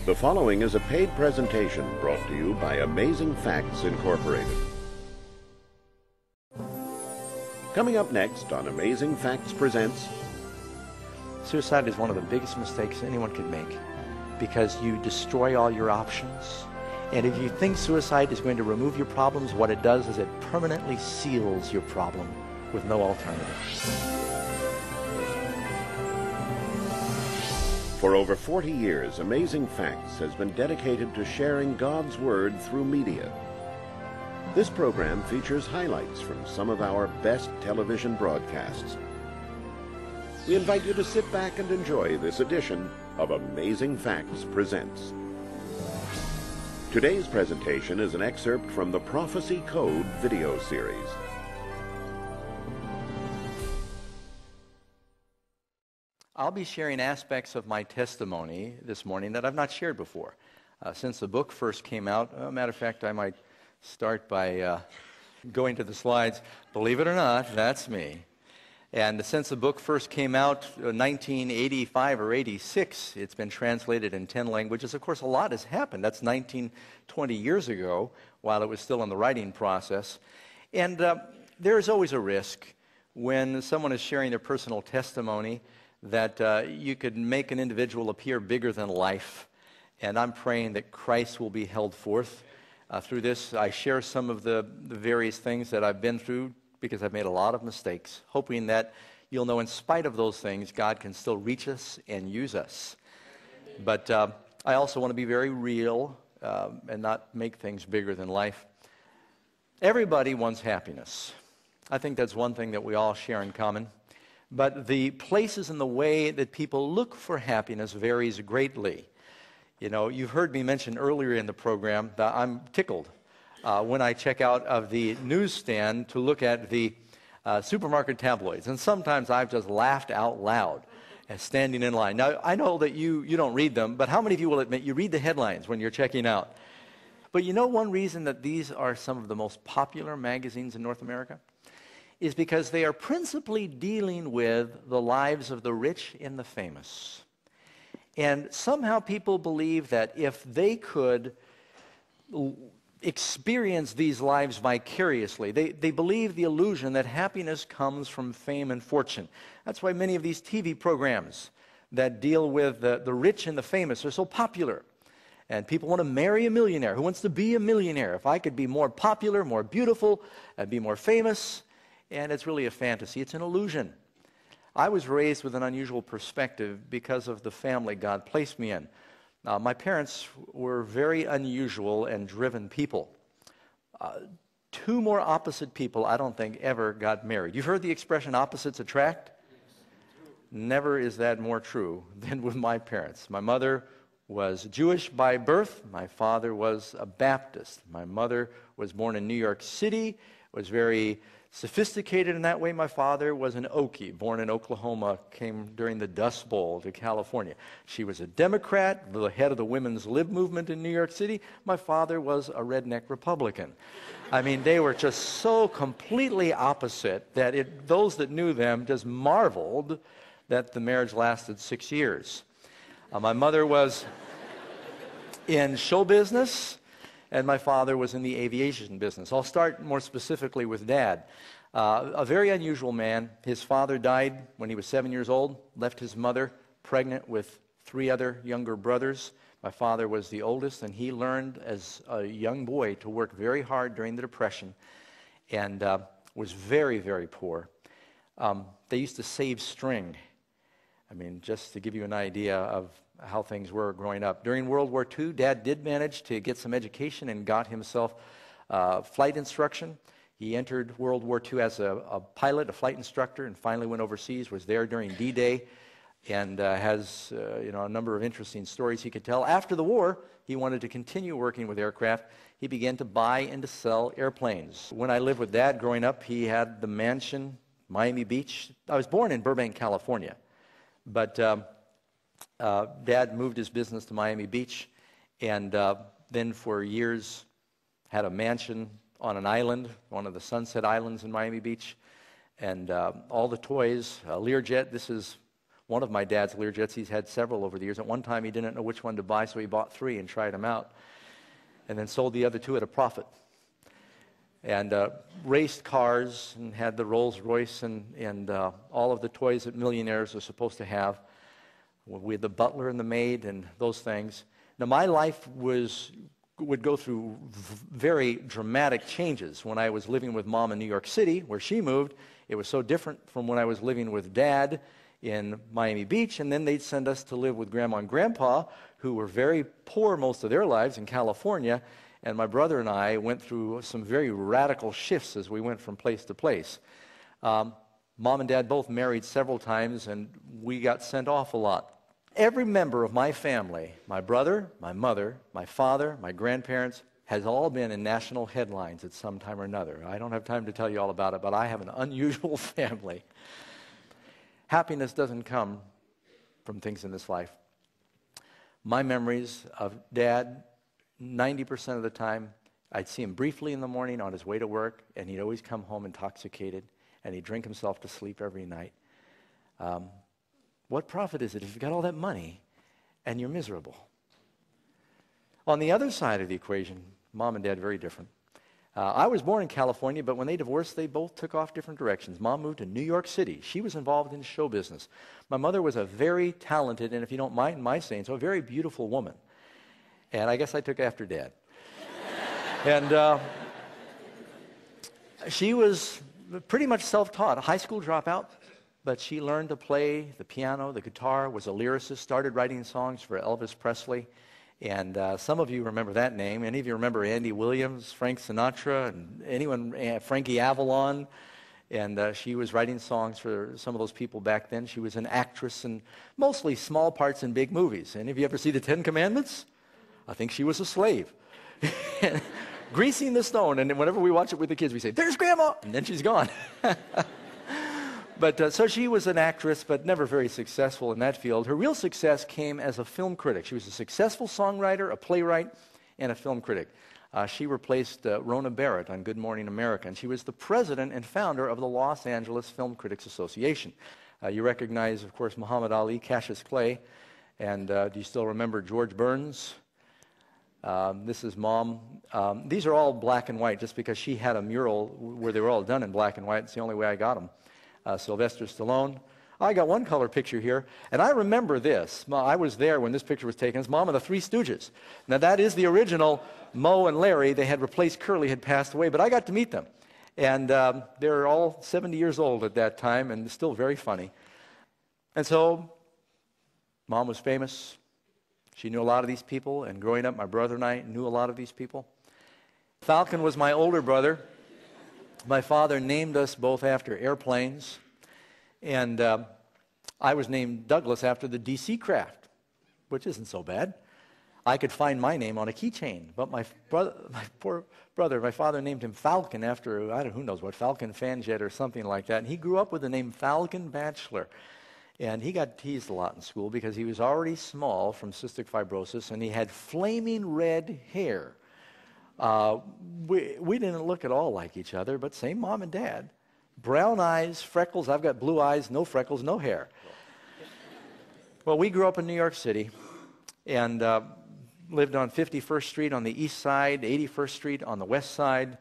The following is a paid presentation brought to you by Amazing Facts Incorporated. Coming up next on Amazing Facts Presents... Suicide is one of the biggest mistakes anyone could make because you destroy all your options. And if you think suicide is going to remove your problems, what it does is it permanently seals your problem with no alternative. For over 40 years, Amazing Facts has been dedicated to sharing God's Word through media. This program features highlights from some of our best television broadcasts. We invite you to sit back and enjoy this edition of Amazing Facts Presents. Today's presentation is an excerpt from the Prophecy Code video series. I'll be sharing aspects of my testimony this morning that I've not shared before. Since the book first came out, matter of fact, I might start by going to the slides. Believe it or not, that's me. And since the book first came out, 1985 or 86, it's been translated in 10 languages. Of course, a lot has happened. That's 19, 20 years ago, while it was still in the writing process. And there's always a risk when someone is sharing their personal testimony that you could make an individual appear bigger than life. And I'm praying that Christ will be held forth through this. I share some of the various things that I've been through because I've made a lot of mistakes, hoping that you'll know in spite of those things, God can still reach us and use us. But I also want to be very real and not make things bigger than life. Everybody wants happiness. I think that's one thing that we all share in common. But the places and the way that people look for happiness varies greatly. You know, you've heard me mention earlier in the program that I'm tickled when I check out of the newsstand to look at the supermarket tabloids. And sometimes I've just laughed out loud as standing in line. Now, I know that you don't read them, but how many of you will admit you read the headlines when you're checking out? But you know one reason that these are some of the most popular magazines in North America? Is because they are principally dealing with the lives of the rich and the famous. And somehow people believe that if they could experience these lives vicariously, they believe the illusion that happiness comes from fame and fortune. That's why many of these TV programs that deal with the rich and the famous are so popular. And people want to marry a millionaire. Who wants to be a millionaire? If I could be more popular, more beautiful, I'd be more famous. And it's really a fantasy. It's an illusion. I was raised with an unusual perspective because of the family God placed me in. My parents were very unusual and driven people. Two more opposite people, I don't think, ever got married. You've heard the expression opposites attract? Never is that more true than with my parents. My mother was Jewish by birth. My father was a Baptist. My mother was born in New York City, was very sophisticated in that way. My father was an Okie, born in Oklahoma, came during the Dust Bowl to California. She was a Democrat, the head of the women's lib movement in New York City. My father was a redneck Republican. I mean, they were just so completely opposite that those that knew them just marveled that the marriage lasted 6 years. My mother was in show business, and my father was in the aviation business. I'll start more specifically with Dad. A very unusual man. His father died when he was 7 years old, left his mother pregnant with 3 other younger brothers. My father was the oldest, and he learned as a young boy to work very hard during the Depression and was very, very poor. They used to save string. I mean, just to give you an idea of how things were growing up. During World War II, Dad did manage to get some education and got himself flight instruction. He entered World War II as a pilot, a flight instructor, and finally went overseas, was there during D-Day, and has a number of interesting stories he could tell. After the war, he wanted to continue working with aircraft. He began to buy and to sell airplanes. When I lived with Dad growing up, he had the mansion, Miami Beach. I was born in Burbank, California, but Dad moved his business to Miami Beach, and then for years had a mansion on an island, one of the Sunset Islands in Miami Beach, and all the toys, Learjet. This is one of my dad's Learjets. He's had several over the years. At one time, he didn't know which one to buy, so he bought 3 and tried them out, and then sold the other 2 at a profit. And raced cars and had the Rolls Royce and all of the toys that millionaires are supposed to have. We had the butler and the maid and those things. Now, my life would go through very dramatic changes. When I was living with Mom in New York City, where she moved, it was so different from when I was living with Dad in Miami Beach, and then they'd send us to live with Grandma and Grandpa, who were very poor most of their lives in California, and my brother and I went through some very radical shifts as we went from place to place. Mom and Dad both married several times, and we got sent off a lot. Every member of my family, my brother, my mother, my father, my grandparents, has all been in national headlines at some time or another. I don't have time to tell you all about it, but I have an unusual family. Happiness doesn't come from things in this life. My memories of Dad, 90% of the time, I'd see him briefly in the morning on his way to work, and he'd always come home intoxicated, and he'd drink himself to sleep every night. What profit is it if you've got all that money and you're miserable? On the other side of the equation, Mom and Dad, very different. I was born in California, but when they divorced, they both took off different directions. Mom moved to New York City. She was involved in show business. My mother was a very talented, and if you don't mind my saying so, a very beautiful woman. And I guess I took after Dad. And she was pretty much self-taught, a high school dropout, but she learned to play the piano, the guitar, was a lyricist, started writing songs for Elvis Presley. And some of you remember that name. Any of you remember Andy Williams, Frank Sinatra, and anyone, Frankie Avalon? And she was writing songs for some of those people back then. She was an actress in mostly small parts in big movies. Any of you ever see the 10 Commandments? I think she was a slave. Greasing the stone. And whenever we watch it with the kids, we say, "There's Grandma!" And then she's gone. But so she was an actress, but never very successful in that field. Her real success came as a film critic. She was a successful songwriter, a playwright, and a film critic. She replaced Rona Barrett on Good Morning America, and she was the president and founder of the Los Angeles Film Critics Association. You recognize, of course, Muhammad Ali, Cassius Clay, and do you still remember George Burns? This is Mom. These are all black and white just because she had a mural where they were all done in black and white. It's the only way I got them. Sylvester Stallone. I got one color picture here, and I remember this. I was there when this picture was taken. It's Mom and the Three Stooges. Now, that is the original Moe and Larry. They had replaced Curly, had passed away, but I got to meet them. And they're all 70 years old at that time and still very funny. And so, Mom was famous. She knew a lot of these people, and growing up, my brother and I knew a lot of these people. Falcon was my older brother. My father named us both after airplanes, and I was named Douglas after the DC craft, which isn't so bad. I could find my name on a keychain, but my poor brother, my father named him Falcon after, I don't know, who knows what, Falcon Fanjet or something like that, and he grew up with the name Falcon Batchelor. And he got teased a lot in school because he was already small from cystic fibrosis, and he had flaming red hair. We didn't look at all like each other, but same mom and dad. Brown eyes, freckles. I've got blue eyes, no freckles, no hair. Well, we grew up in New York City and lived on 51st Street on the east side, 81st Street on the west side.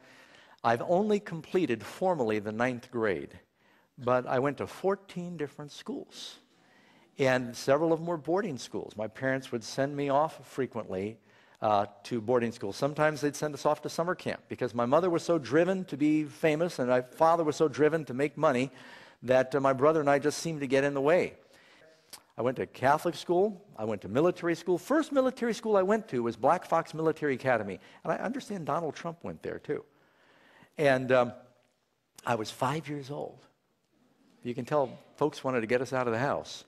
I've only completed formally the 9th grade, but I went to 14 different schools, and several of them were boarding schools. My parents would send me off frequently to boarding school. Sometimes they'd send us off to summer camp because my mother was so driven to be famous and my father was so driven to make money that my brother and I just seemed to get in the way. I went to Catholic school. I went to military school. First military school I went to was Black Fox Military Academy, and I understand Donald Trump went there too. And I was 5 years old. You can tell folks wanted to get us out of the house.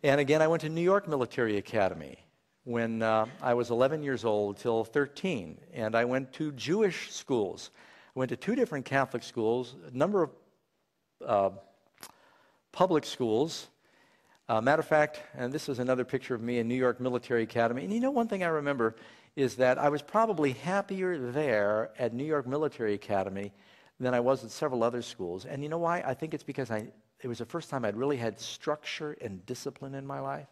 And again, I went to New York Military Academy when I was 11 years old till 13. And I went to Jewish schools. I went to 2 different Catholic schools, a number of public schools. Matter of fact, and this is another picture of me in New York Military Academy. And you know, one thing I remember is that I was probably happier there at New York Military Academy than I was at several other schools. And you know why? I think it's because I it was the first time I'd really had structure and discipline in my life.